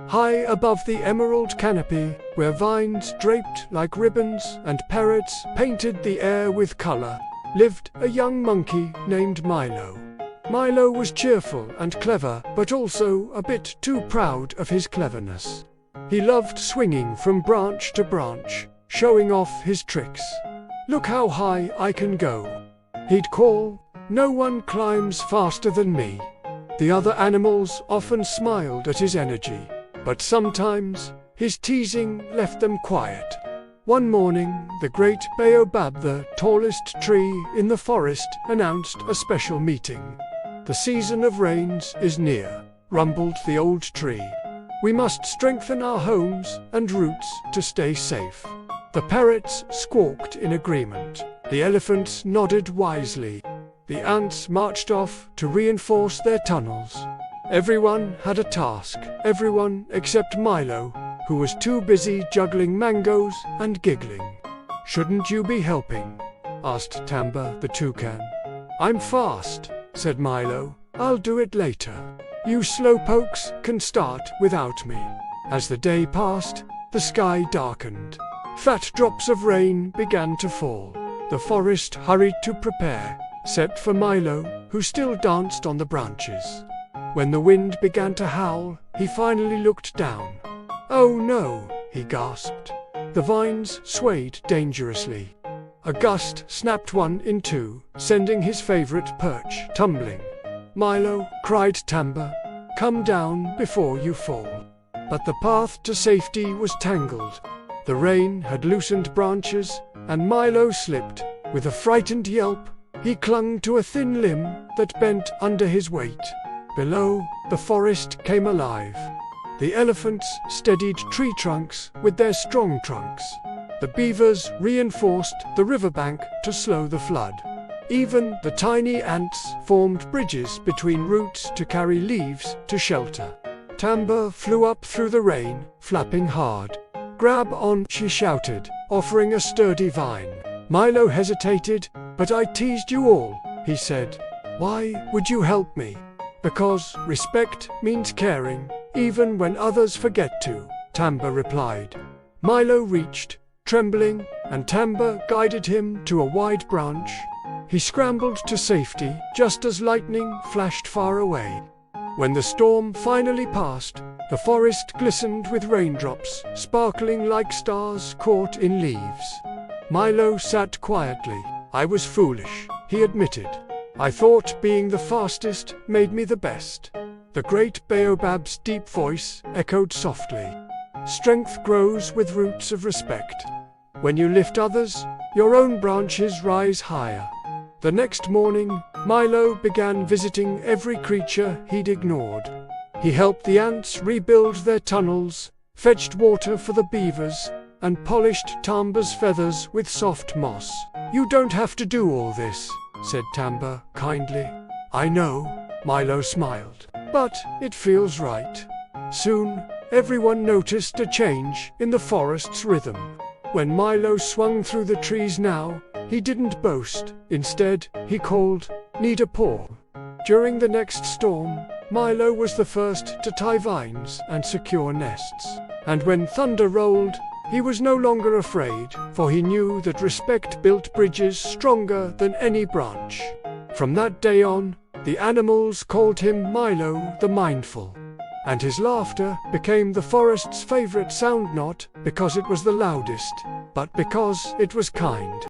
High above the emerald canopy, where vines draped like ribbons and parrots painted the air with color, lived a young monkey named Milo. Milo was cheerful and clever, but also a bit too proud of his cleverness. He loved swinging from branch to branch, showing off his tricks. "Look how high I can go," he'd call. "No one climbs faster than me." The other animals often smiled at his energy, but sometimes his teasing left them quiet. One morning, the Great Baobab, the tallest tree in the forest, announced a special meeting. "The season of rains is near," rumbled the old tree. "We must strengthen our homes and roots to stay safe." The parrots squawked in agreement. The elephants nodded wisely. The ants marched off to reinforce their tunnels. Everyone had a task, everyone except Milo, who was too busy juggling mangoes and giggling. "Shouldn't you be helping?" asked Tamba the toucan. "I'm fast," said Milo. "I'll do it later. You slowpokes can start without me." As the day passed, the sky darkened. Fat drops of rain began to fall. The forest hurried to prepare, except for Milo, who still danced on the branches. When the wind began to howl, he finally looked down. "Oh no," he gasped. The vines swayed dangerously. A gust snapped one in two, sending his favorite perch tumbling. "Milo," cried Tamba, "come down before you fall." But the path to safety was tangled. The rain had loosened branches, and Milo slipped. With a frightened yelp, he clung to a thin limb that bent under his weight. Below, the forest came alive. The elephants steadied tree trunks with their strong trunks. The beavers reinforced the riverbank to slow the flood. Even the tiny ants formed bridges between roots to carry leaves to shelter. Tamba flew up through the rain, flapping hard. "Grab on," she shouted, offering a sturdy vine. Milo hesitated. "But I teased you all," he said. "Why would you help me?" "Because respect means caring, even when others forget to," Tamba replied. Milo reached, trembling, and Tamba guided him to a wide branch. He scrambled to safety just as lightning flashed far away. When the storm finally passed, the forest glistened with raindrops, sparkling like stars caught in leaves. Milo sat quietly. "I was foolish," he admitted. "I thought being the fastest made me the best." The Great Baobab's deep voice echoed softly. "Strength grows with roots of respect. When you lift others, your own branches rise higher." The next morning, Milo began visiting every creature he'd ignored. He helped the ants rebuild their tunnels, fetched water for the beavers, and polished Tamba's feathers with soft moss. "You don't have to do all this," said Tamba kindly. "I know," Milo smiled, "but it feels right." Soon, everyone noticed a change in the forest's rhythm. When Milo swung through the trees now, he didn't boast. Instead, he called, "Need a paw." During the next storm, Milo was the first to tie vines and secure nests. And when thunder rolled, he was no longer afraid, for he knew that respect built bridges stronger than any branch. From that day on, the animals called him Milo the Mindful. And his laughter became the forest's favorite sound, not because it was the loudest, but because it was kind.